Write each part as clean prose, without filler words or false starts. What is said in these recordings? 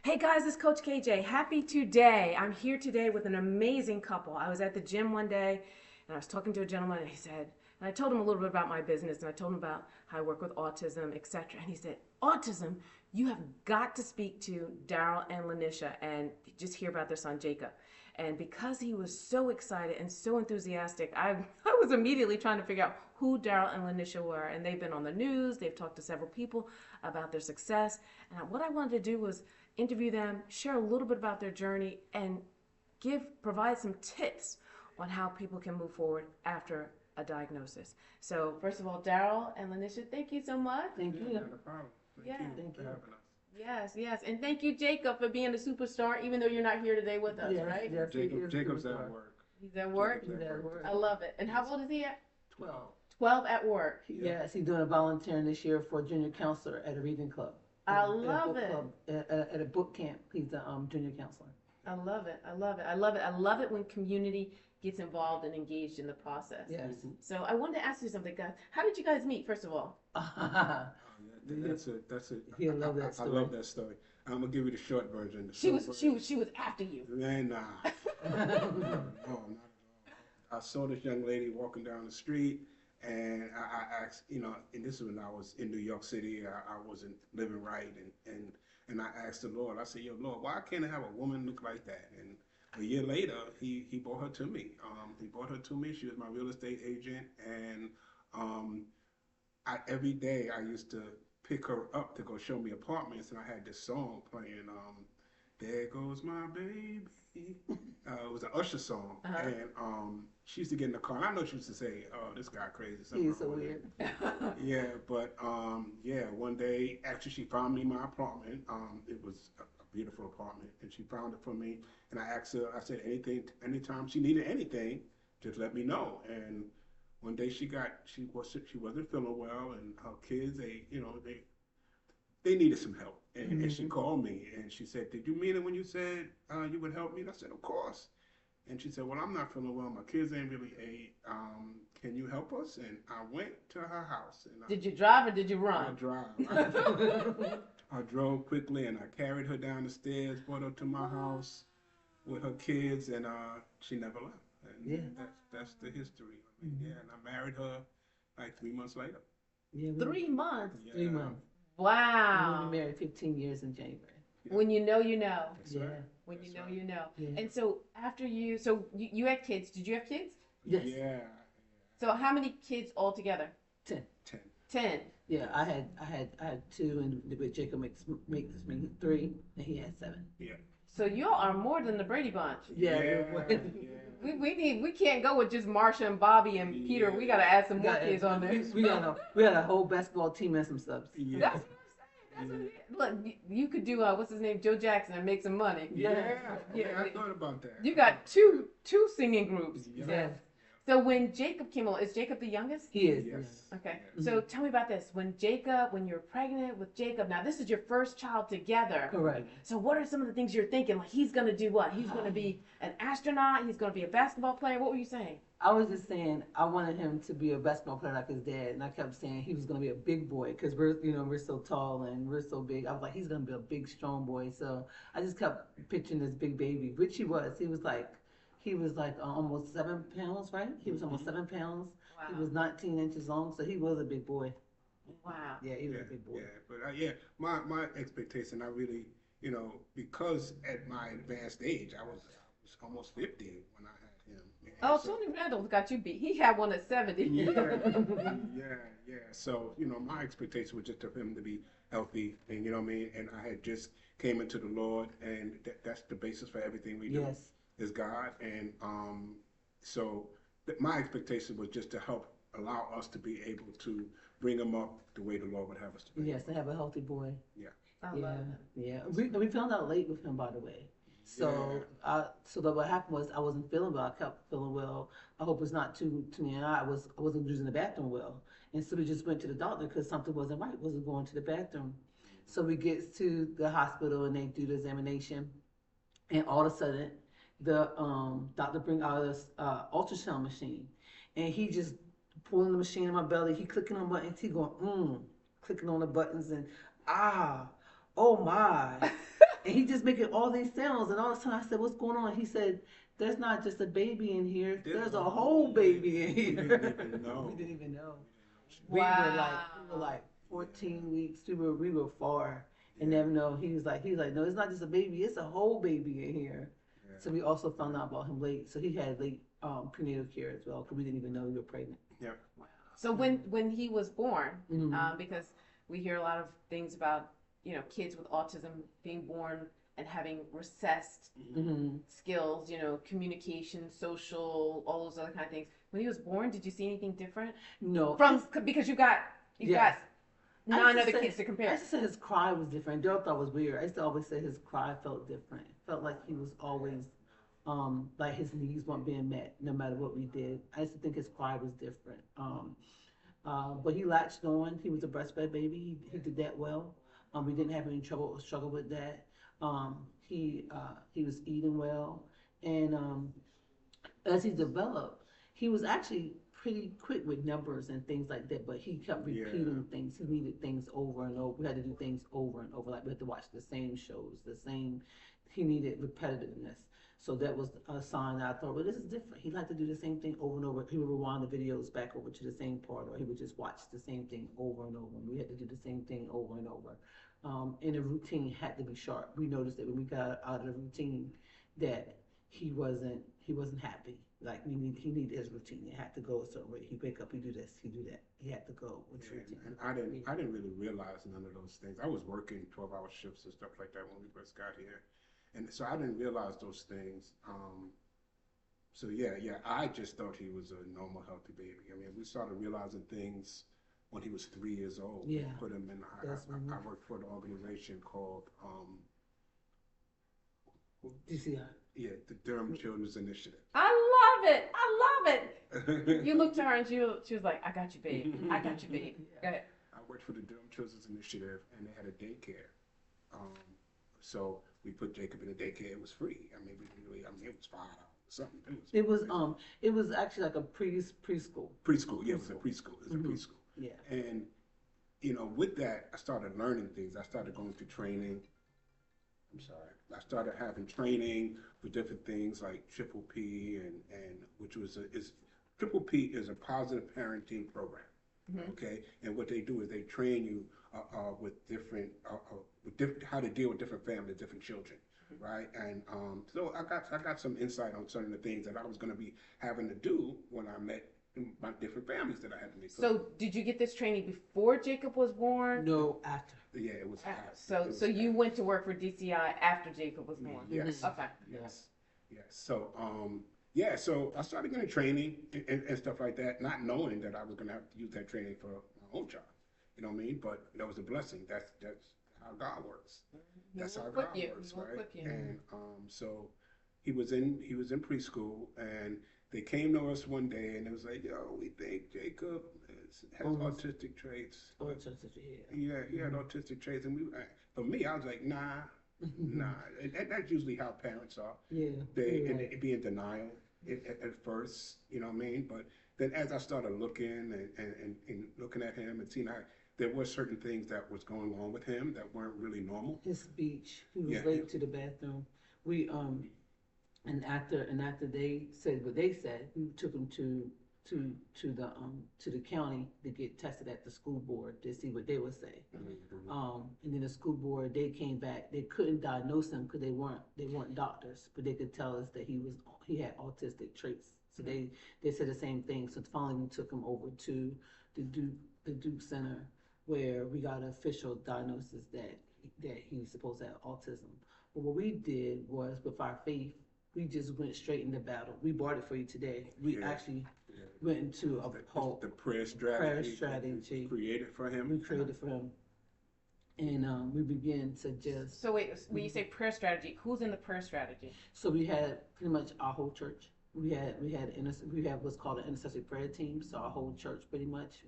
Hey guys, it's Coach KJ. Happy today. I'm here today with an amazing couple. I was at the gym one day and I was talking to a gentleman and he said, and I told him a little bit about my business and I told him about how I work with autism, etc. And he said, autism, you have got to speak to Darryl and Lanishia and just hear about their son Jacob. And because he was so excited and so enthusiastic, I was immediately trying to figure out who Darryl and Lanishia were. And they've been on the news, they've talked to several people about their success. And what I wanted to do was interview them, share a little bit about their journey, and provide some tips on how people can move forward after a diagnosis. So first of all, Darryl and Lanishia, thank you so much. Thank you. Not a problem. Thank you Thank for you. having us. Yes, yes. And thank you, Jacob, for being a superstar, even though you're not here today with us, right? Yes, he is Jacob's superstar. at work. He's at work. He's at work. I love it. And how old is he at? 12. 12 at work. Yes, he's doing a volunteering this year for a junior counselor at a reading club. I At a love book it. club, at a book camp. He's a junior counselor. I love it. I love it. I love it. I love it when community gets involved and engaged in the process. Yes. So I wanted to ask you something, guys. How did you guys meet, first of all? Oh, that's a. He'll love that I story. love that story. I'm gonna give you the short version. The She short was version. after you. Man, nah. No, not at all. I saw this young lady walking down the street, and I asked, and this is when I was in New York City. I wasn't living right, and I asked the Lord. I said, "Yo, Lord, why can't I have a woman look like that?" And a year later, he brought her to me. He brought her to me. She was my real estate agent, and every day I used to pick her up to go show me apartments, and I had this song playing. There goes my baby. It was an Usher song, Uh-huh. and she used to get in the car. And I know she used to say, "Oh, this guy crazy." something He's so wrong with weird. him." Yeah, but one day actually she found me my apartment. It was a beautiful apartment, and she found it for me. And I asked her. I said, anytime she needed anything, just let me know. And one day she wasn't feeling well, and her kids they needed some help. And she called me and she said, "Did you mean it when you said you would help me?" And I said, "Of course." And she said, "Well, I'm not feeling well. My kids ain't really ate. Can you help us?" And I went to her house. And Did you drive or did you I run? I drove quickly and I carried her down the stairs, brought her to my house with her kids, and she never left. And Yeah. that's the history. I mean, yeah, and I married her like 3 months later. Yeah, 3 months. Yeah. 3 months. Wow. We've been married 15 years in January. When you know, you know. That's Yeah. right. When That's you know, right. you know. Yeah. And so after you had kids. Did you have kids? Yes. Yeah. So how many kids altogether? 10. 10. 10. Yeah, I had 2, and with Jacob makes me 3, and he had 7. Yeah. So y'all are more than the Brady Bunch. Yeah. Yeah. We can't go with just Marsha and Bobby and Peter. We gotta add some more kids on there. We had a whole basketball team and some subs. Yeah. That's what I'm saying. That's what it is. Look, you could do what's his name, Joe Jackson, and make some money. Yeah. Yeah. I thought about that. You got two singing groups. Yeah. Yes, So when Jacob came along, is Jacob the youngest? he is. Yes. Okay. Yes. So tell me about this. When you're pregnant with Jacob, now this is your first child together. Correct. So what are some of the things you're thinking? Like he's gonna do what? He's gonna be an astronaut. He's gonna be a basketball player. What were you saying? I was just saying I wanted him to be a basketball player like his dad, and I kept saying he was going to be a big boy because we're so tall and we're so big. I was like, he's going to be a big, strong boy. So I just kept picturing this big baby, which he was. He was like almost 7 pounds, right? He was almost 7 pounds. Wow. He was 19 inches long, so he was a big boy. Wow. Yeah, he was Yeah, a big boy. yeah, but my expectation, I really, because at my advanced age, I was almost 50 when I had him. Oh, So- Tony Randall's got you beat. He had one at 70. yeah. So, my expectation was just for him to be healthy, and you know what I mean. And I had just came into the Lord, and that's the basis for everything we do. Yes. Is God, and so my expectation was just to help allow us to be able to bring him up the way the Lord would have us to bring Yes, him to have a healthy boy. I Yeah, love it. yeah. We found out late with him, by the way. So, what happened was I wasn't feeling well. I kept feeling well. I hope it's not too near. I wasn't using the bathroom well, and so we just went to the doctor because something wasn't right. Wasn't going to the bathroom. So we get to the hospital and they do the examination, and all of a sudden, the doctor bring out this ultrasound machine, and he just pulling the machine in my belly. He clicking on buttons. He going clicking on the buttons and oh my. And he just making all these sounds, and all the time I said, "What's going on?" He said, "There's not just a baby in here. There's a whole baby in here." We didn't even know. We didn't even know. Wow. We were like 14 weeks. We were far, and never know. He was like, "No, it's not just a baby. It's a whole baby in here." Yeah. So we also found out about him late. So he had late prenatal care as well, because we didn't even know you were pregnant. Yeah. So when he was born, Mhm. because we hear a lot of things about kids with autism being born and having recessed Mhm. skills, communication, social, all those other kind of things. When he was born, did you see anything different No, because you've got Yes. I 9 used to other say- kids to I compare? used to say his cry was different. Daryl thought it was weird. I used to always say his cry felt different. Felt like he was always, like his needs weren't being met no matter what we did. I used to think his cry was different. But he latched on. He was a breastfed baby. He did that well. We didn't have any trouble or struggle with that. He was eating well, and as he developed, he was actually pretty quick with numbers and things like that, but he kept repeating things. He needed things over and over. We had to do things over and over. Like we had to watch the same shows, he needed repetitiveness. So that was a sign that I thought, well, this is different. He liked to do the same thing over and over. He would rewind the videos back over to the same part, or he would just watch the same thing over and over. And we had to do the same thing over and over. And the routine had to be sharp. We noticed that when we got out of the routine, that he wasn't happy. Like he needed his routine. It had to go a certain way. He wake up, he do this, he do that. He had to go with his routine. And I didn't really realize none of those things. I was working 12-hour shifts and stuff like that when we first got here, and so I didn't realize those things. So I just thought he was a normal, healthy baby. I mean, we started realizing things when he was 3 years old. Yeah. We put him in. I worked for an organization called DCI. the Durham Children's Initiative. I love it. I love it. You looked to her and she was like, "I got you, babe. I got you, babe." Go ahead. I worked for the Durham Children's Initiative, and they had a daycare. So we put Jacob in a daycare. It was free. I mean, it was $5 something. It was actually like a preschool. Preschool. Yeah, it was a preschool. It was a preschool. Yeah. And with that, I started learning things. I started going to training. I'm sorry. I started having training for different things like Triple P, and which was Triple P is a positive parenting program. Okay, and what they do is they train you with different how to deal with different families, different children, right? And so I got some insight on certain of the things that I was going to be having to do when I met my different families that I had to meet. So did you get this training before Jacob was born? No, after. Yeah, it was. So you went to work for DCI after Jacob was born? Yes. Okay. Yes. So so I started getting training and stuff like that, not knowing that I was going to have to use that training for my own child. You know what I mean? But that was a blessing. That's how God works. That's how God works, right? And so he was in preschool, and they came to us one day, and it was like, "Yo, we think Jacob has autistic traits." Yeah, he had autistic traits, and for me, I was like, nah. That's usually how parents are. Yeah. They be in denial at first, you know what I mean? But then as I started looking and looking at him and seeing how there were certain things that was going on with him that weren't really normal. His speech. He was late to the bathroom. We and after they said what they said, we took him to the county to get tested at the school board to see what they would say. And then the school board, they came back. They couldn't diagnose him because they weren't doctors, but they could tell us that he had autistic traits. So they said the same thing. So finally we took him over to the Duke Center, where we got an official diagnosis that he's supposed to have autism. But what we did was, with our faith, we just went straight into battle. We brought it for you today. We actually went into the prayer strategy created for him. We created for him, and we began to just. So wait, when you say prayer strategy, who's in the prayer strategy? So we had pretty much our whole church. We had what's called an intercessory prayer team. So our whole church pretty much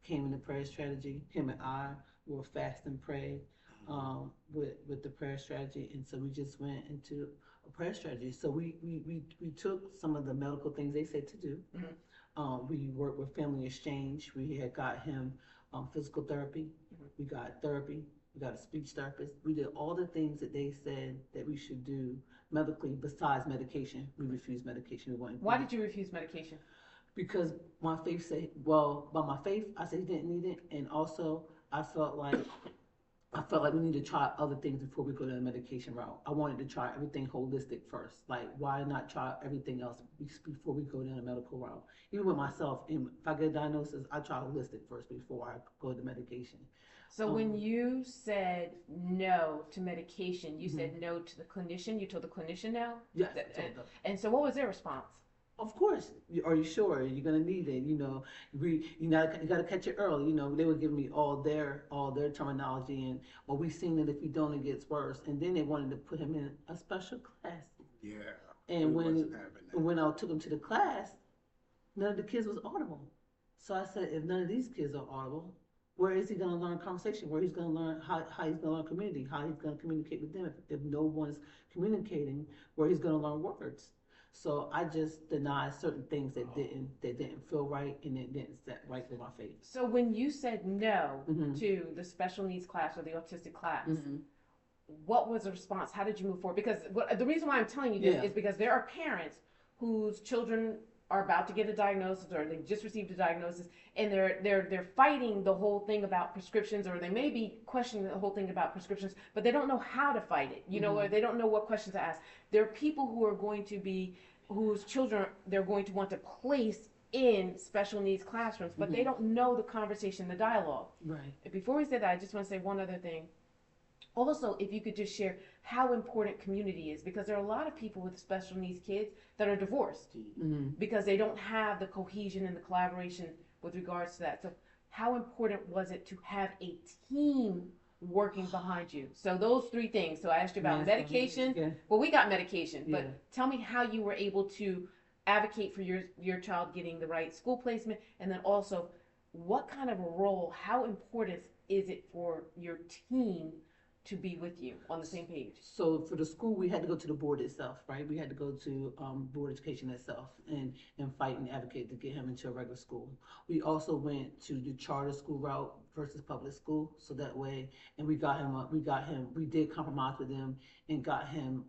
came in the prayer strategy. Him and I will fast and pray with the prayer strategy, and so we just went into a prayer strategy. So we took some of the medical things they said to do. We worked with family exchange. We had got him physical therapy. We got therapy. We got a speech therapist. We did all the things that they said that we should do medically besides medication. We refused medication. We wanted. Why did you refuse medication? Because my faith said, well, by my faith, I said he didn't need it, and also I felt like we need to try other things before we go to the medication route. I wanted to try everything holistic first. Like, why not try everything else before we go down the medical route? Even with myself, if I get a diagnosis, I try holistic first before I go to medication. So when you said no to medication, you said no to the clinician. You told the clinician no. Yes, I told them. And so, what was their response? Of course. Are you sure you're gonna need it? You gotta catch it early. They were giving me all their terminology, and we seen it if you don't, it gets worse. And then they wanted to put him in a special class. Yeah. And when I took him to the class, none of the kids was audible. So I said, if none of these kids are audible, where is he going to learn conversation? Where he's going to learn how he's going to learn community? How he's going to communicate with them? If no one's communicating, where he's going to learn words? So I just denied certain things that didn't feel right, and it didn't set right with my faith. So when you said no to the special needs class or the autistic class, what was the response? How did you move forward? Because the reason why I'm telling you this is because there are parents whose children are about to get a diagnosis, or they just received a diagnosis, and they're fighting the whole thing about prescriptions, or they may be questioning the whole thing about prescriptions, but they don't know how to fight it, or they don't know what questions to ask. There are people whose children they're going to want to place in special needs classrooms, but they don't know the conversation, the dialogue. Right. Before we say that, I just want to say one other thing. Also, if you could just share how important community is, because there are a lot of people with special needs kids that are divorced because they don't have the cohesion and the collaboration with regards to that. So how important was it to have a team working behind you? So those three things. So I asked you about medication. Yeah. Well, we got medication, but tell me how you were able to advocate for your child getting the right school placement, and then also what kind of a role, how important is it for your team to be with you on the same page? So for the school, we had to go to the board itself, right? We had to go to board education itself and fight and advocate to get him into a regular school. We also went to the charter school route versus public school, so that way, and we did compromise with them and got him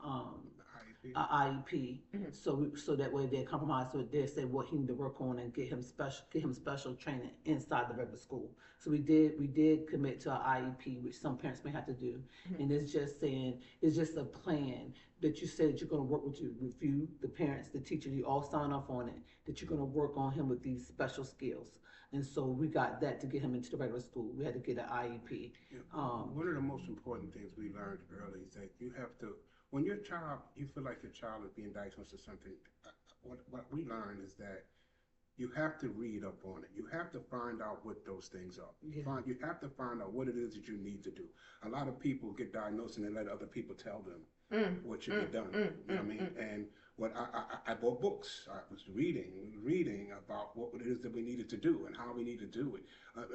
a IEP. So that way they compromised with, they said what he needed to work on and get him special training inside the regular school. So we did commit to an IEP, which some parents may have to do. And it's just a plan that you said that you're going to work with you, the parents, the teacher, you all sign off on it, that you're going to work on him with these special skills. And so we got that to get him into the regular school. We had to get an IEP. One of the most important things we learned early is that you have to, when you feel like your child is being diagnosed with something, what we learned is that you have to read up on it. You have to find out what those things are. You have to find out what it is that you need to do. A lot of people get diagnosed and they let other people tell them what should be done. You know what I mean? And what I bought books. I was reading about what it is that we needed to do and how we need to do it.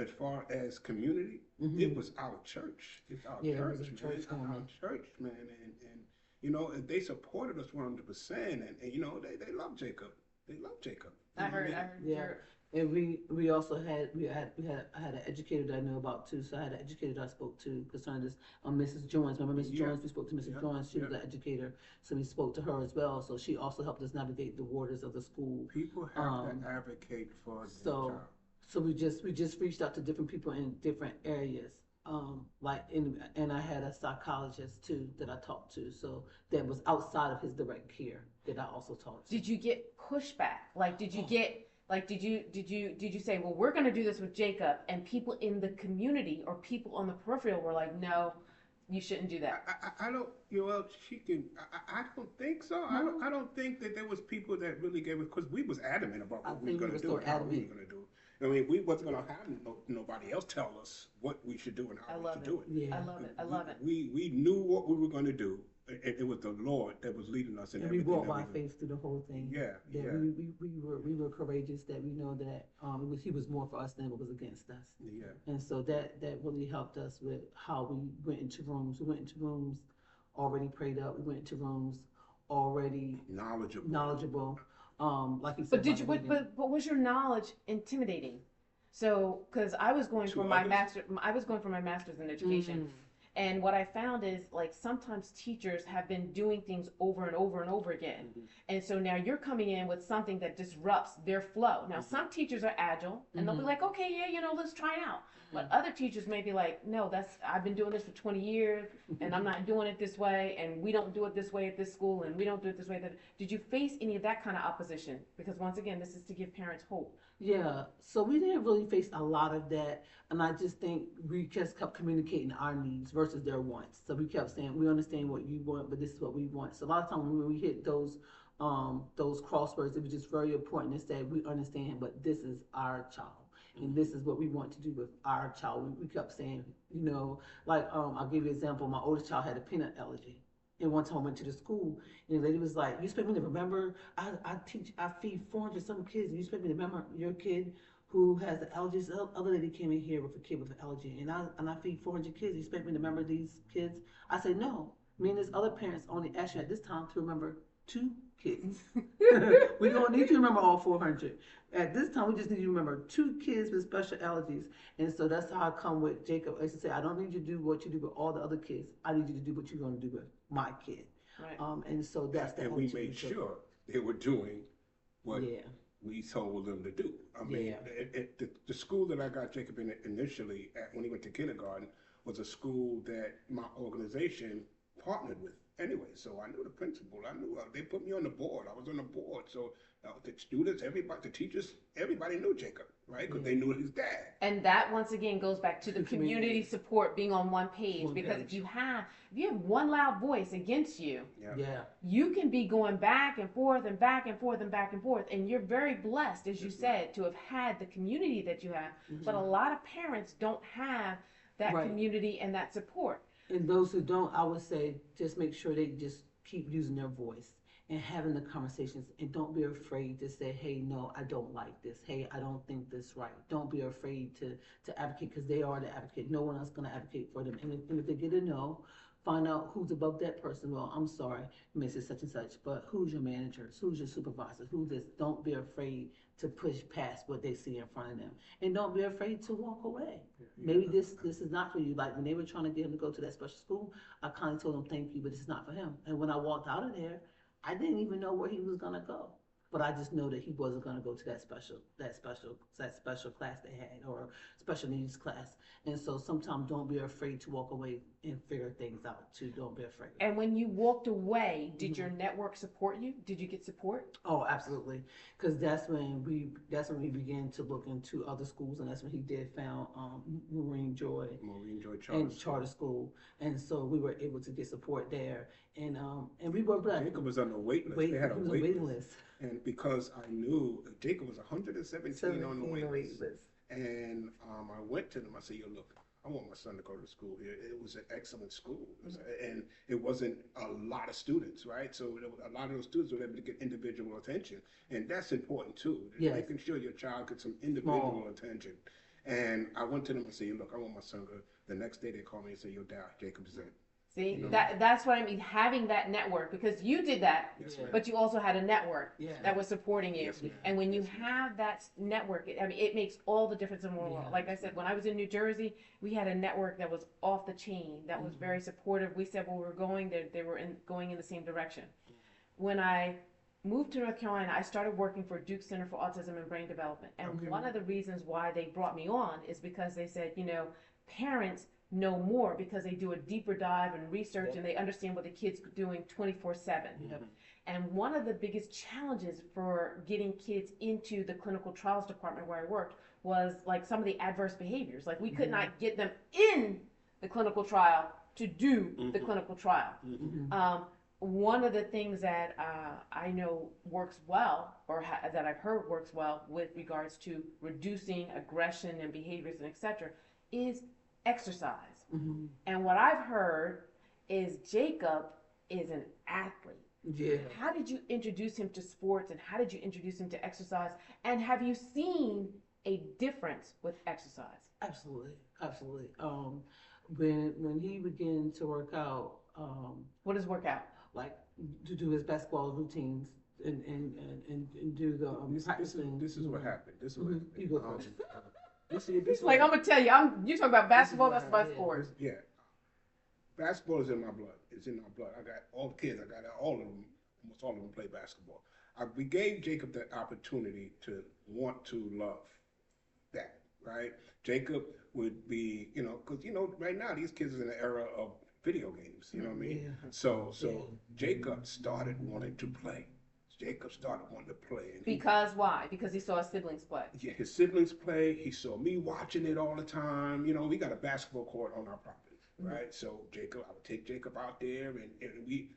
As far as community, it was our church. It's our church, man. And they supported us 100%, and they love Jacob. They love Jacob. I heard. Yeah. And we also had I had an educator that I knew about too. So I had an educator that I spoke to concerning this. Mrs. Jones, remember Mrs. Jones? We spoke to Mrs. Jones. She was an educator, so we spoke to her as well. So she also helped us navigate the waters of the school. People have to advocate for their child. So we just reached out to different people in different areas. And I had a psychologist too that I talked to, so that was outside of his direct care that I also talked to. Did you get pushback? Did you say, well, we're going to do this with Jacob, and people in the community or people on the peripheral were like, no, you shouldn't do that? I don't. I don't think so. No. I don't think that there was people that really gave it, because we was adamant about what we were going to do and how we were going to do it. I mean, we wasn't going to have nobody else tell us what we should do and how we should do it. Yeah. I love it. We knew what we were going to do. It was the Lord that was leading us in everything. We walked by faith through the whole thing. Yeah. We were courageous, that we know that he was more for us than it was against us. Yeah. And so that really helped us with how we went into rooms. We went into rooms already prayed up. We went into rooms already knowledgeable. Like you said. But was your knowledge intimidating? So, because I was going for my master's in education, And what I found is like sometimes teachers have been doing things over and over and over again. And so now you're coming in with something that disrupts their flow. Now, some teachers are agile and they'll be like, okay, yeah, let's try it out. But other teachers may be like, no, I've been doing this for 20 years and I'm not doing it this way. And we don't do it this way at this school and we don't do it this way. Did you face any of that kind of opposition? Because once again, this is to give parents hope. Yeah, so we didn't really face a lot of that, and I just think we just kept communicating our needs versus their wants. So we kept saying, we understand what you want, but this is what we want. So a lot of times when we hit those crosswords, it was just very important to say, we understand, but this is our child. And this is what we want to do with our child. We kept saying, like, I'll give you an example. My oldest child had a peanut allergy. And one time I went to the school, and the lady was like, you expect me to remember, I feed 400 some kids, and you expect me to remember your kid who has allergies? The other lady came in here with a kid with an allergy, and I feed 400 kids, you expect me to remember these kids? I said, no, me and this other parents only asked you at this time to remember 2 kids. We don't need you to remember all 400. At this time, we just need you to remember 2 kids with special allergies. And so that's how I come with Jacob. I used to say, I don't need you to do what you do with all the other kids. I need you to do what you're going to do with my kid. Right. And so that's the and we made sure they were doing what we told them to do. I mean, the school that I got Jacob in initially, when he went to kindergarten, was a school that my organization partnered with anyway. So I knew the principal. I knew they put me on the board. I was on the board. So the students, everybody, the teachers, everybody knew Jacob, right? Because they knew his dad. And that once again goes back to the community support being on one page. Because if you have one loud voice against you, you can be going back and forth and back and forth and back and forth. And you're very blessed, as you said, to have had the community that you have. But a lot of parents don't have that community and that support. And those who don't, I would say, just make sure they just keep using their voice and having the conversations, and don't be afraid to say, hey, no, I don't like this. Hey, I don't think this right. Don't be afraid to advocate, because they are the advocate. No one else is going to advocate for them. And if they get a no, find out who's above that person. Well, I'm sorry, you may say such and such, but who's your managers? Who's your supervisors? Who's this? Don't be afraid to push past what they see in front of them. And don't be afraid to walk away. Maybe this is not for you. Like when they were trying to get him to go to that special school, I kind of told him, thank you, but it's not for him. And when I walked out of there, I didn't even know where he was going to go. But I just know that he wasn't going to go to that special class they had, or special needs class. And so sometimes don't be afraid to walk away and figure things out too. Don't be afraid. And when you walked away, did your network support you? Did you get support? Oh, absolutely. Because that's when we began to look into other schools, and that's when he found Marine Joy Charter School. And so we were able to get support there. And we were blessed. Jacob was on the wait list. They had a waiting list. And because I knew Jacob was 117 on the wait list. And I went to them. I said, yo, look, I want my son to go to school here. It was an excellent school. And it wasn't a lot of students, right? So a lot of those students were able to get individual attention. And that's important too. Yes. Making sure your child gets some individual attention. And I went to them and said, look, I want my son to go. The next day they called me and said, yo, Dad, Jacob's in. See, that's what I mean, having that network, because you did that, but you also had a network that was supporting you. And when you have that network, it makes all the difference in the world. Like I said, when I was in New Jersey, we had a network that was off the chain, that was very supportive. We said where we were going, they were going in the same direction. When I moved to North Carolina, I started working for Duke Center for Autism and Brain Development. And one of the reasons why they brought me on is because they said, parents know more because they do a deeper dive and research and they understand what the kids are doing 24/7. And one of the biggest challenges for getting kids into the clinical trials department where I worked was like some of the adverse behaviors. Like we could not get them in the clinical trial to do the clinical trial. One of the things that I know works well, or that I've heard works well with regards to reducing aggression and behaviors and etc., is exercise. And what I've heard is Jacob is an athlete. How did you introduce him to sports, and how did you introduce him to exercise? And have you seen a difference with exercise? Absolutely. When he began to work out, what is work out? Like to do his basketball routines and do the practicing. This is what happened. This is what happened. You go first. Like I'm gonna tell you, you talking about basketball. That's my sport. Yeah, basketball is in my blood. It's in my blood. I got all the kids. I got all of them. Almost all of them play basketball. We gave Jacob that opportunity to want to love that, right? Jacob would be, because right now these kids are in the era of video games. You know what I mean? Yeah. So Jacob started wanting to play. Jacob started wanting to play. And Because why? Because he saw his siblings play. yeah, his siblings play. He saw me watching it all the time. We got a basketball court on our property, right? So I would take Jacob out there,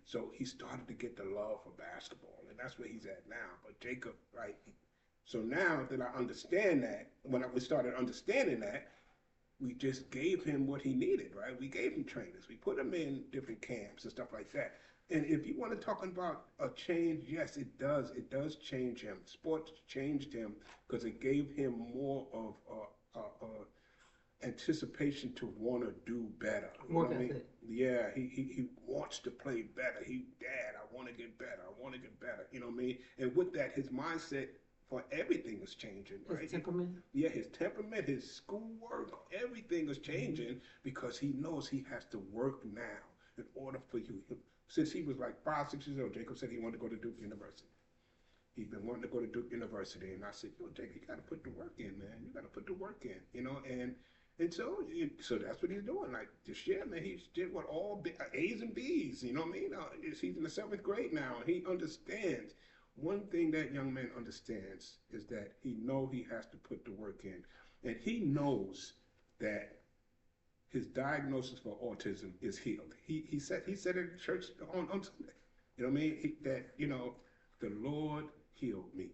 so he started to get the love for basketball, and that's where he's at now. But Jacob, right? So now that I understand that, we started understanding that, we just gave him what he needed, right? We gave him trainers. We put him in different camps and stuff like that. And if you want to talk about a change, yes, it does. It does change him. Sports changed him because it gave him more of anticipation to want to do better. You know what I mean? Yeah, he wants to play better. Dad, I want to get better. I want to get better. You know what I mean? And with that, his mindset for everything is changing, right? His temperament? Yeah, his temperament, his schoolwork, everything is changing because he knows he has to work now in order for you. Since he was like 5, 6 years old, Jacob said he wanted to go to Duke University. He's been wanting to go to Duke University, and I said, Jacob, you got to put the work in, man. You got to put the work in, and so that's what he's doing. Like this year, man, he's did what all A's and B's. You know what I mean? He's in the 7th grade now, and he understands. One thing that young man understands is that he has to put the work in, and he knows that his diagnosis for autism is healed. He said it in church on Sunday. You know what I mean? The Lord healed me.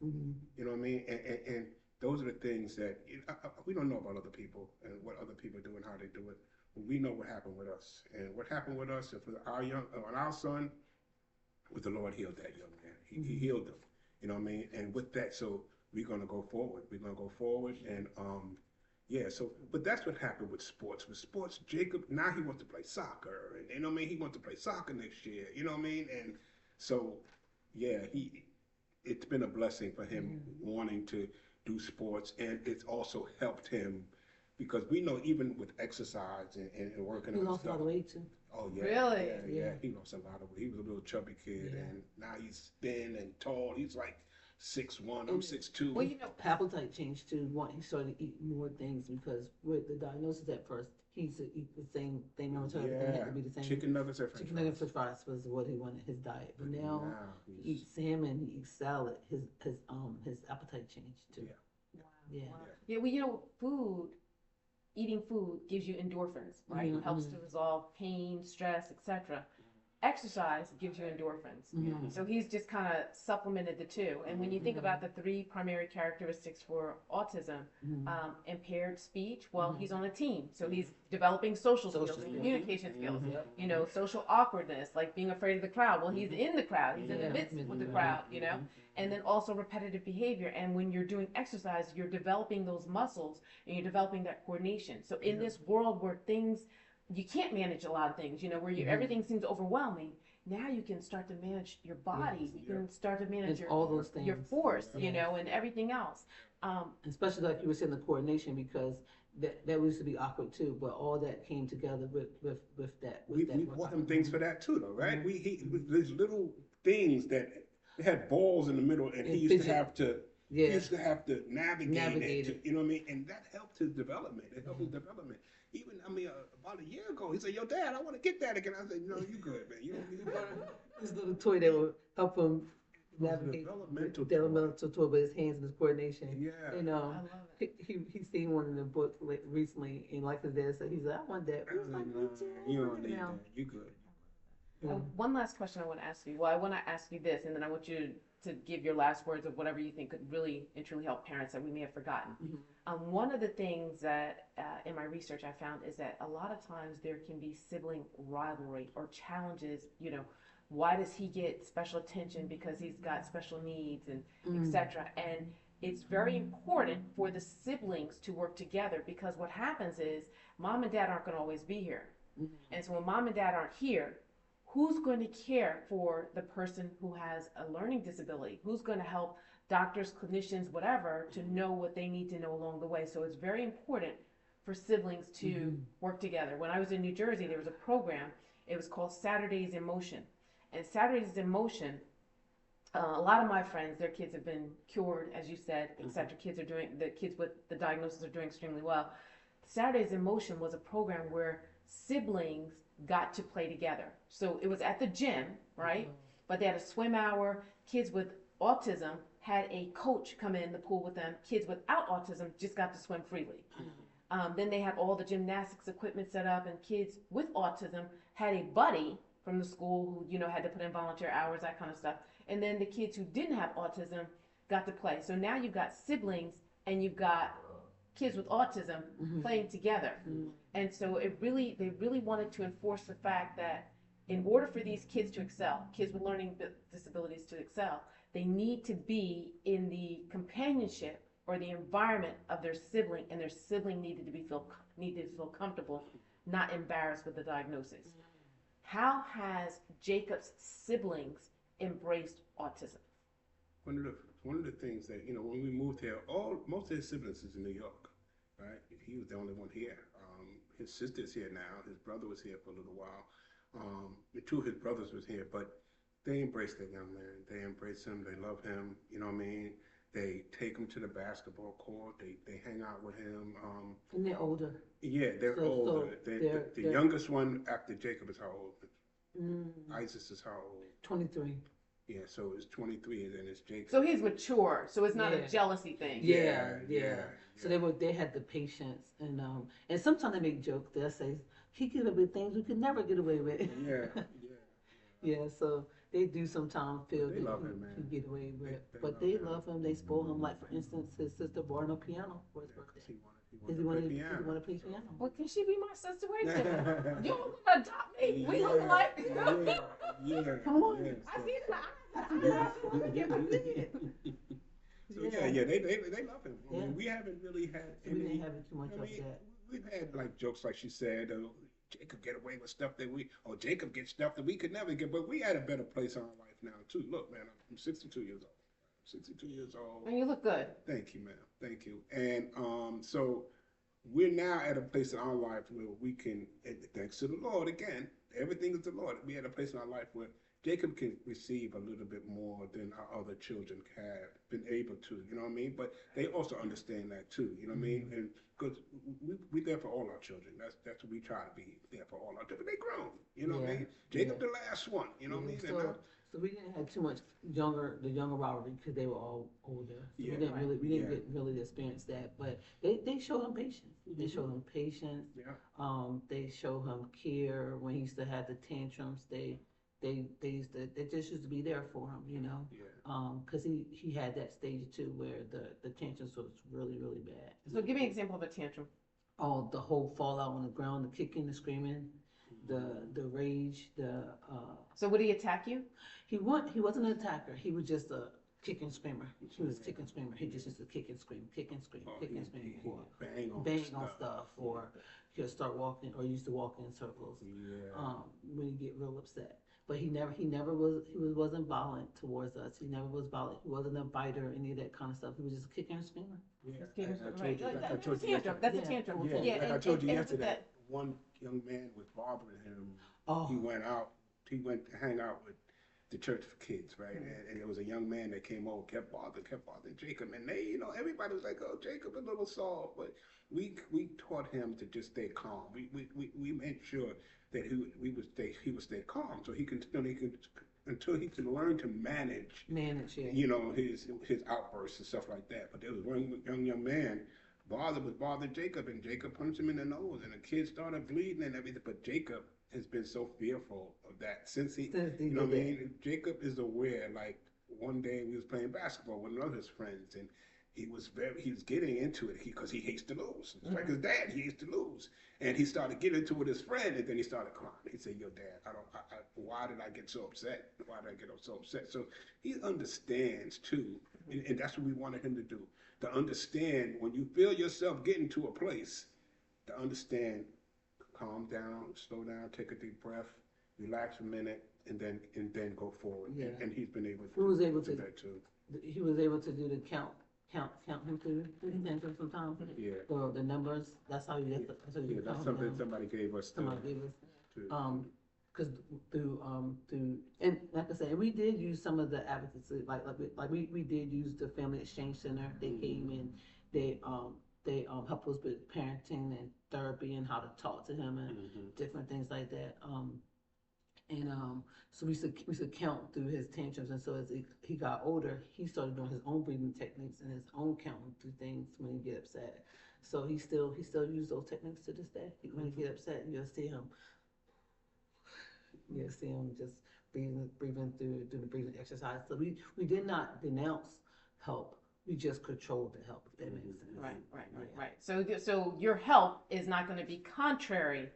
Mm-hmm. You know what I mean? And those are the things that we don't know about other people and what other people do and how they do it. But we know what happened with us. And what happened with us, if our son, with the Lord healed that young man. He healed him. You know what I mean? And with that, so we're going to go forward. We're going to go forward. And but that's what happened with sports. With sports, Jacob, now he wants to play soccer. And you know what I mean? He wants to play soccer next year. You know what I mean? And so, yeah, it's been a blessing for him wanting to do sports. And it's also helped him because we know even with exercise and working on stuff. He lost a lot of weight too. Oh, yeah. Really? Yeah. He lost a lot of weight. He was a little chubby kid, and now he's thin and tall. He's like 6'1", I'm 6'2". Well, appetite changed too. He started to eat more things because with the diagnosis at first, he used to eat the same thing. Everything had to be the same. Chicken nuggets and Chicken nuggets and fries was what he wanted his diet. But now he eats salmon, he eats salad. His appetite changed too. Yeah. Well, eating food gives you endorphins, right? It helps to resolve pain, stress, etc. Exercise gives you endorphins. So he's just kind of supplemented the two. And when you think about the 3 primary characteristics for autism, impaired speech, well, he's on a team. So he's developing social skills and communication skills. Social awkwardness, like being afraid of the crowd. Well, he's in the crowd. He's in the midst with the crowd, And then also repetitive behavior. And when you're doing exercise, you're developing those muscles and you're developing that coordination. So in this world where you can't manage a lot of things, where everything seems overwhelming. Now you can start to manage your body. You can start to manage all those things. Your force, and everything else. Especially like you were saying, the coordination, because that used to be awkward too. But all that came together with that. We bought him things for that too, though, right? There's little things that had balls in the middle, and he used to have to. He used to have to navigate it. You know what I mean? And that helped his development. It helped his development. Even, about a year ago, he said, "Yo, Dad, I want to get that again." I said, "No, you good, man. You don't need this little toy that will help him navigate developmental toy with his hands and his coordination. Yeah. I love it. He seen one in the book recently, and like his dad said, he said, "I want that." I was like, "No, you don't need that. You good." One last question I want to ask you. Well, I want to ask you this, and then I want you to give your last words of whatever you think could really and truly help parents that we may have forgotten. One of the things that in my research I found is that a lot of times there can be sibling rivalry or challenges. Why does he get special attention because he's got special needs and etc. And it's very important for the siblings to work together because what happens is mom and dad aren't going to always be here. And so when mom and dad aren't here, who's going to care for the person who has a learning disability? Who's going to help doctors, clinicians, whatever, to know what they need to know along the way? So it's very important for siblings to work together. When I was in New Jersey, there was a program. It was called Saturdays in Motion. And Saturdays in Motion, a lot of my friends, their kids have been cured, as you said, etc. The kids with the diagnosis are doing extremely well. Saturdays in Motion was a program where siblings got to play together. So it was at the gym, right? But they had a swim hour. Kids with autism had a coach come in the pool with them. Kids without autism just got to swim freely. Then they had all the gymnastics equipment set up, and kids with autism had a buddy from the school who, you know, had to put in volunteer hours, that kind of stuff. And then the kids who didn't have autism got to play. So now you've got siblings and you've got kids with autism playing together. And so they really wanted to enforce the fact that in order for these kids to excel, kids with learning disabilities to excel, they need to be in the companionship or the environment of their sibling, and their sibling needed to feel comfortable, not embarrassed with the diagnosis. How has Jacob's siblings embraced autism? One of the things that, you know, when we moved here, most of his siblings is in New York, right? He was the only one here. His sister's here now. His brother was here for a little while. The two of his brothers was here, but they embraced that young man. They embrace him. They love him. You know what I mean? They take him to the basketball court. They hang out with him. And they're older. Yeah, they're older. The youngest one after Jacob is how old? Isis is how old? 23. Yeah, so it's 23 and then it's Jacob. So he's mature, so it's not a jealousy thing. Yeah. So they had the patience, and sometimes they make jokes. They'll say he get away with things we could never get away with. Yeah. So they do sometimes feel they that love him, man. he get away with, but they love him. They spoil him. Like for instance, his sister bought him a piano for his birthday. He wanted to play piano. Well, can she be my sister? Wait a minute. You don't want to adopt me? We look alike. Come on. Yeah, I see it. I did. So they love him. I mean, we haven't really had So we didn't have too much of that. We've had like jokes like she said, Jacob get away with stuff that Jacob gets stuff that we could never get, but we had a better place in our life now too. Look, man, I'm 62 years old. 62 years old. And you look good. Thank you, ma'am. Thank you. And so we're now at a place in our life where we can, thanks to the Lord, again, everything is the Lord. We're at a place in our life where Jacob can receive a little bit more than our other children have been able to, you know what I mean? But they also understand that too, you know what I mean? And because we're there for all our children. That's what we try to be there for all our children. They grown, you know what I mean? Jacob the last one, you know what I mean? So we didn't have too much the younger rivalry because they were all older. So we didn't get really experience that. But they showed him patience. They showed him patience. They showed him care when he used to have the tantrums. They just used to be there for him, you know. Because he had that stage too where the tantrums was really, really bad. So give me an example of a tantrum. Oh, the whole fallout on the ground, the kicking, the screaming, the rage, So would he attack you? He wasn't an attacker. He was just a kick and screamer. He was a kick and screamer. He just used to kick and scream, kick and scream, kick and scream, or bang on stuff, or he'll start walking, or used to walk in circles. When he get real upset. But he wasn't violent towards us. He never was violent. He wasn't a biter or any of that kind of stuff. He was just a kicker and screamer. That's a tantrum. Yeah, I told you yesterday that one young man was bothering him. He went to hang out with the church for kids, right? And there was a young man that came over, kept bothering Jacob. And they, you know, everybody was like, oh, Jacob a little soft. But we taught him to just stay calm. We made sure that he would stay calm so until he could learn to manage, you know, his outbursts and stuff like that. But there was one young man bothered Jacob, and Jacob punched him in the nose, and the kid started bleeding and everything. But Jacob has been so fearful of that since you know what I mean? Jacob is aware. Like one day we was playing basketball with one of his friends, and he was getting into it because he hates to lose. It's like his dad, he hates to lose. And he started getting into it with his friend, and then he started crying. He said, yo, Dad, why did I get so upset? Why did I get so upset? So he understands too, and that's what we wanted him to do. To understand when you feel yourself getting to a place, to understand, calm down, slow down, take a deep breath, relax a minute, and then go forward. And he's been able to do that too. He was able to do the count count him through his tantrums sometimes. Yeah. So the numbers, that's how you Yeah, that's count something him. somebody gave us Somebody gave us. to Because through and like I said, we did use some of the advocacy, like we did use the Family Exchange Center. They came in, they helped us with parenting and therapy and how to talk to him and different things like that. So we used to count through his tantrums, and so as he got older, he started doing his own breathing techniques and his own counting through things when he get upset. So he still uses those techniques to this day. When he get upset, you'll see him just breathing through the breathing exercise. So we did not denounce help. We just controlled the help, if that makes sense. Right. So your help is not going to be contrary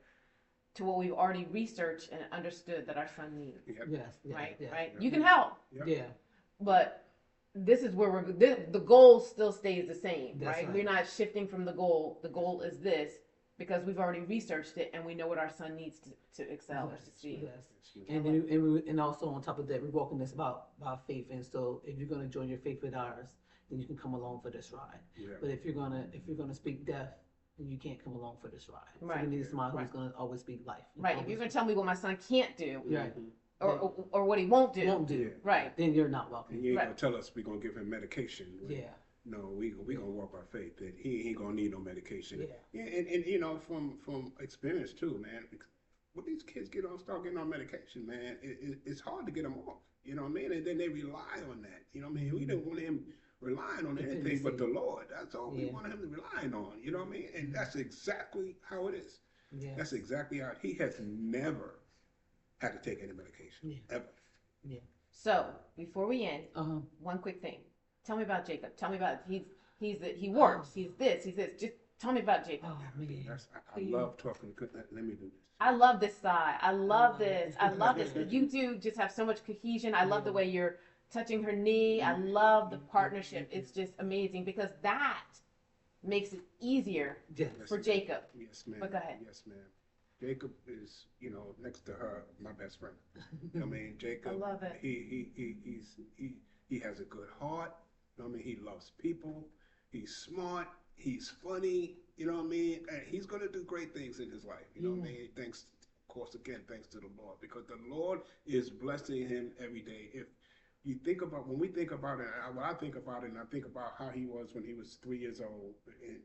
to what we've already researched and understood that our son needs. Yep. Yes. Right. Yes. You can help. Yep. Yeah. But this is where the goal still stays the same, That's right? right. We're not shifting from the goal. The goal is this because we've already researched it and we know what our son needs to excel or succeed. Yes. And also on top of that, we're walking this about faith. And so if you're going to join your faith with ours, then you can come along for this ride. Yeah. But if you're gonna speak death, then you can't come along for this ride. Right. So we need somebody who's Right. gonna always speak life. Right. If you're going to tell me what my son can't do Right. or what he won't do, Won't do. right? Then you're not welcome. And you ain't Right. gonna tell us we're gonna give him medication. Yeah. No, we gonna walk by faith that he ain't gonna need no medication. Yeah. And you know from experience too, man. When these kids start getting on medication, man, it's hard to get them off. You know what I mean? And then they rely on that. You know what I mean? We didn't want him relying on anything but the Lord. That's all we wanted him to rely on. You know what I mean? And that's exactly how it is. Yeah. That's exactly how he has never had to take any medication ever. Yeah. So before we end, one quick thing. Tell me about Jacob. Tell me about he works. He's this. Just tell me about Jacob. Oh man. I love talking. Let me do this. I love this side. I love this. I love this. You two just have so much cohesion. I love the way you're touching her knee. I love the partnership. It's just amazing because that makes it easier for Jacob. Yes, ma'am. But go ahead. Yes, ma'am. Jacob is, next to her, my best friend. I mean, Jacob. I love it. He has a good heart. I mean, he loves people. He's smart. He's funny. You know what I mean? And he's gonna do great things in his life. You know what I mean? Thanks, of course, again, thanks to the Lord, because the Lord is blessing him every day. If you think about, when we think about it, when I think about it, and I think about how he was when he was 3 years old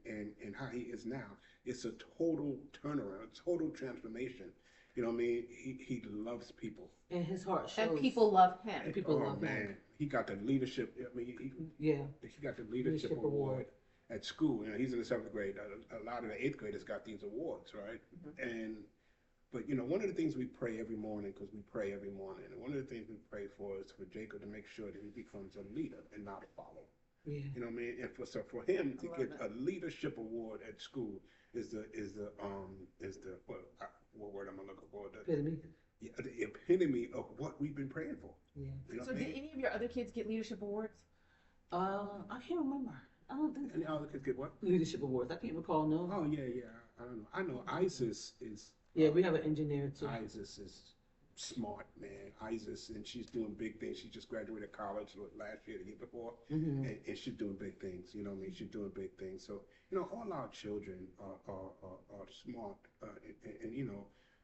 and how he is now, it's a total turnaround, a total transformation. You know what I mean? He loves people. And his heart shows. And people love him. And people love man. him. He got the leadership. I mean, he got the leadership award at school. He's in the 7th grade. A lot of the 8th graders got these awards, right? But one of the things we pray every morning, because we pray every morning, and one of the things we pray for is for Jacob to make sure that he becomes a leader and not a follower. Yeah. You know what I mean? And for him to get a leadership award at school is the what word I'm looking for? Epitome. Yeah, the epitome of what we've been praying for. Yeah. You know So what I did mean? any of your other kids get leadership awards? I can't remember. I don't think And the other kids get what? leadership awards. I can't recall. No. Oh yeah. I don't know. I know Isis is. Yeah, we have an engineer too. Isis is smart, man. Isis, and she's doing big things. She just graduated college last year, the year before, and she's doing big things. You know what I mean? She's doing big things. So all our children are smart,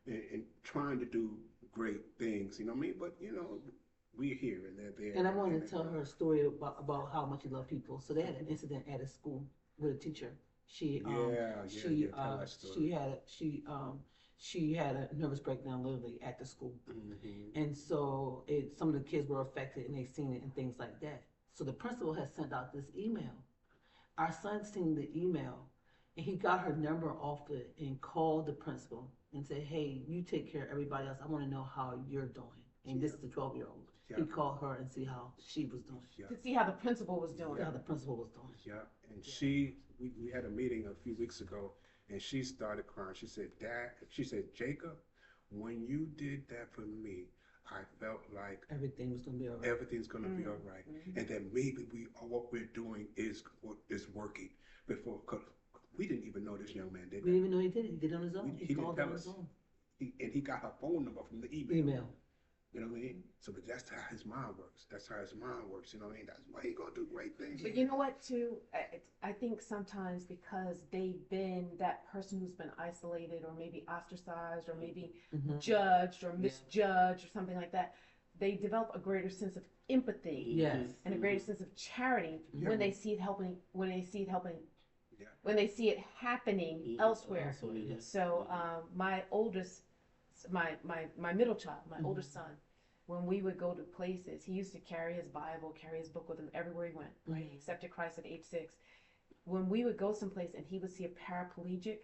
and trying to do great things. You know what I mean? But we're here and they're there. And I wanted to tell her a story about how much you love people. So they had an incident at a school with a teacher. She had a nervous breakdown literally at the school. And so some of the kids were affected and they seen it and things like that. So the principal has sent out this email. Our son seen the email and he got her number off it and called the principal and said, hey, you take care of everybody else. I want to know how you're doing. And this is the 12-year-old. Yeah. He called her and see how she was doing. Yeah. To see how the principal was doing. How the principal was doing. Yeah, and we had a meeting a few weeks ago, and she started crying. She said, Jacob, when you did that for me, I felt like everything was going to be all right. Everything's going to be all right, and that maybe what we're doing is working. Before, cause we didn't even know this young man did. We didn't even know he did it. He did it on his own. He didn't tell us. He got her phone number from the email. You know what I mean? So, but that's how his mind works. That's how his mind works. You know what I mean? That's why he gonna do great things. But you know what, too? I think sometimes because they've been that person who's been isolated or maybe ostracized or maybe judged or misjudged or something like that, they develop a greater sense of empathy Yes. and a greater sense of charity when they see it helping, when they see it helping, Yeah. when they see it happening elsewhere. Yes. So my oldest, my middle child, my oldest son, when we would go to places, he used to carry his Bible, carry his book with him everywhere he went. Right, he accepted Christ at age 6. When we would go someplace and he would see a paraplegic,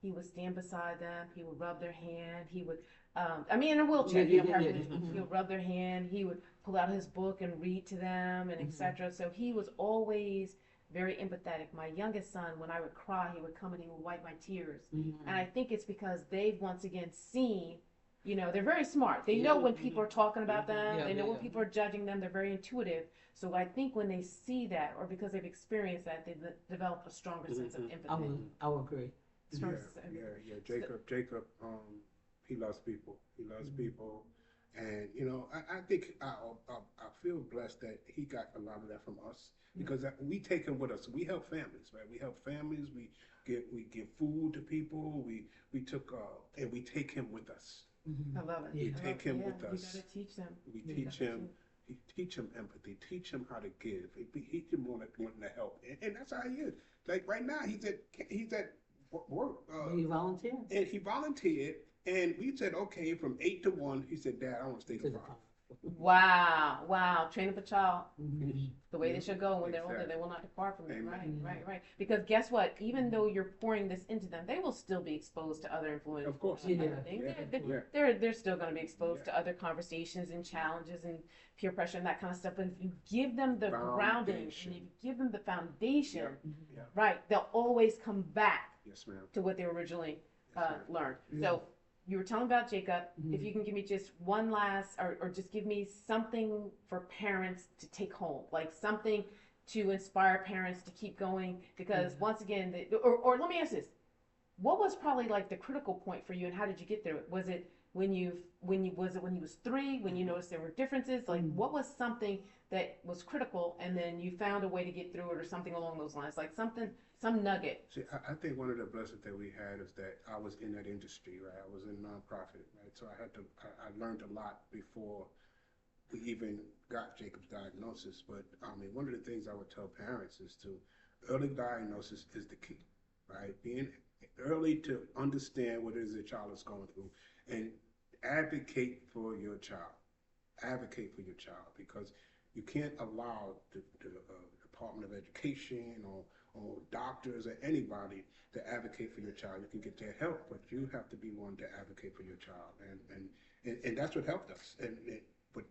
he would stand beside them. He would rub their hand. He would, in a wheelchair. He would rub their hand. He would pull out his book and read to them, and etc. So he was always very empathetic. My youngest son, when I would cry, he would come and he would wipe my tears. And I think it's because they've once again seen, they're very smart. They know when people are talking about them. They know when people are judging them. They're very intuitive. So I think when they see that, or because they've experienced that, they develop a stronger sense of empathy. I would agree. Yeah. Jacob, he loves people. He loves people, and I think I feel blessed that he got a lot of that from us because we take him with us. We help families, right? We help families. We give food to people. We took and we take him with us. I love it. We take him with us. You gotta teach them. We teach him. Teach him empathy. Teach him how to give. Teach him wanting to help, and that's how he is. Like right now, he's at work. He volunteered. And he volunteered, and we said, okay, from 8 to 1. He said, Dad, I want to stay to 5. Wow. Train up a child the way they should go when they're older. They will not depart from it. Right. Because guess what? Even though you're pouring this into them, they will still be exposed to other influences. Of course. They're still going to be exposed to other conversations and challenges and peer pressure and that kind of stuff. But if you give them the grounding and if you give them the foundation, right, they'll always come back to what they originally learned. So you were telling about Jacob. If you can give me just one last, or just give me something for parents to take home, like something to inspire parents to keep going. Because once again, or let me ask this: what was probably like the critical point for you, and how did you get through it? Was it when he was 3, when you noticed there were differences? Like, what was something that was critical, and then you found a way to get through it, or something along those lines, like some nugget? See, I think one of the blessings that we had is that I was in that industry, right? I was in nonprofit, right? So I learned a lot before we even got Jacob's diagnosis. But one of the things I would tell parents is early diagnosis is the key, right? Being early to understand what it is the child is going through and advocate for your child. Advocate for your child, because you can't allow the Department of Education or doctors or anybody to advocate for your child. You can get their help, but you have to be one to advocate for your child, and that's what helped us. But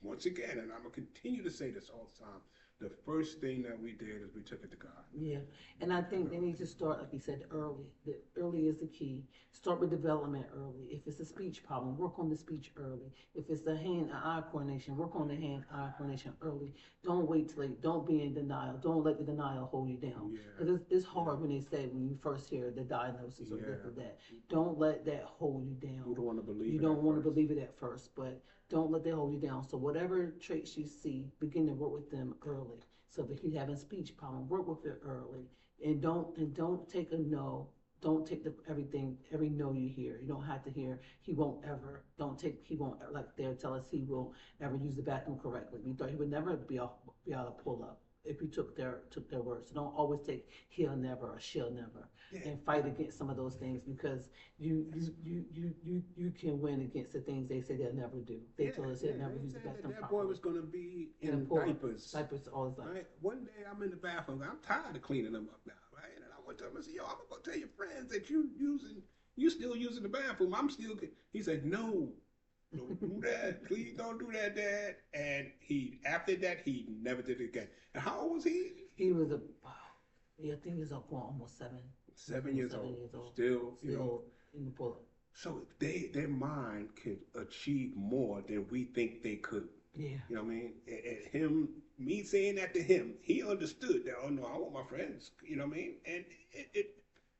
once again, and I'm gonna continue to say this all the time, the first thing that we did is we took it to God. Yeah, and I think they need to start, like you said, early. The early is the key. Start with development early. If it's a speech problem, work on the speech early. If it's the hand-eye coordination, work on the hand-eye coordination early. Don't wait till late. Don't be in denial. Don't let the denial hold you down. Because it's hard when they say, when you first hear the diagnosis or this or that. Don't let that hold you down. You don't want to believe You don't want to believe it at first, but don't let that hold you down. So whatever traits you see, begin to work with them early. So if he's having a speech problem, work with it early, and don't take a no. Don't take every no you hear. You don't have to hear he won't ever. He won't, like they tell us, he will ever use the bathroom correctly. We thought he would never be able to pull up if we took their words. So don't always take he'll never or she'll never, and fight against some of those things, because you can win against the things they say they'll never do. They told us they'll never use the bathroom that properly. boy was going to be in diapers. Diapers all the time. Right? One day I'm in the bathroom. I'm tired of cleaning them up now, right? And I went to him and said, "Yo, I'm gonna go tell your friends that you still using the bathroom. I'm still." He said, "No, don't do that. Please don't do that, Dad." And after that he never did it again. And how old was he? He was I think he was up on almost 7. 7 years old. Still in the pull-up. So their mind could achieve more than we think they could. Yeah. You know what I mean? Me saying that to him, he understood that, oh no, I want my friends. You know what I mean? And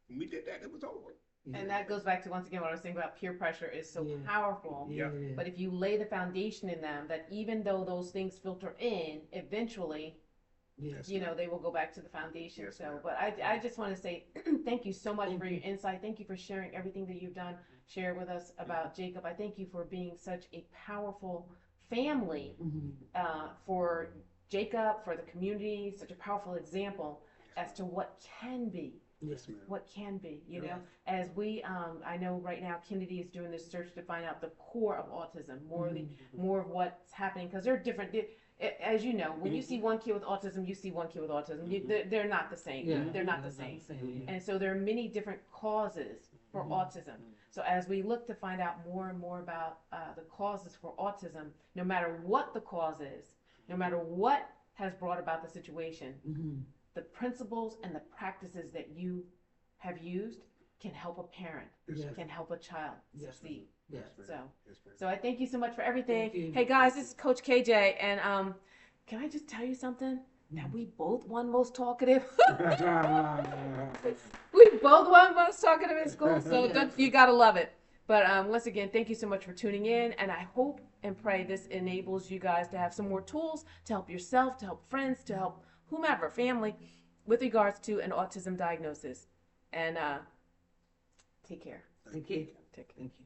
when we did that, it was over. And that goes back to, once again, what I was saying about peer pressure is so Yeah. powerful. Yeah. But if you lay the foundation in them, that even though those things filter in, eventually, Yes. you know, they will go back to the foundation. Yes, So, ma'am. but I just want to say thank you so much Thank for you. your insight. Thank you for sharing everything that you've done, share with us about Jacob. I thank you for being such a powerful family for Jacob, for the community, such a powerful example as to what can be. Yes, ma'am. What can be, you know, Yes. as we, I know right now Kennedy is doing this search to find out the core of autism, more of what's happening, because they're different. As you know, when you see one kid with autism, you see one kid with autism. They're not the same. Yeah. They're not the same. And so there are many different causes for autism. So as we look to find out more and more about the causes for autism, no matter what the cause is, no matter what has brought about the situation, the principles and the practices that you have used can help a parent, Yes. can help a child Yes. succeed. Yes. So I thank you so much for everything. Thank you. Hey guys, this is Coach KJ, and can I just tell you something? That we both won most talkative. We both won most talkative in school, so you gotta love it. But once again, thank you so much for tuning in, and I hope and pray this enables you guys to have some more tools to help yourself, to help friends, to help whomever, family, with regards to an autism diagnosis. And take care. Thank you. Take care. Thank you.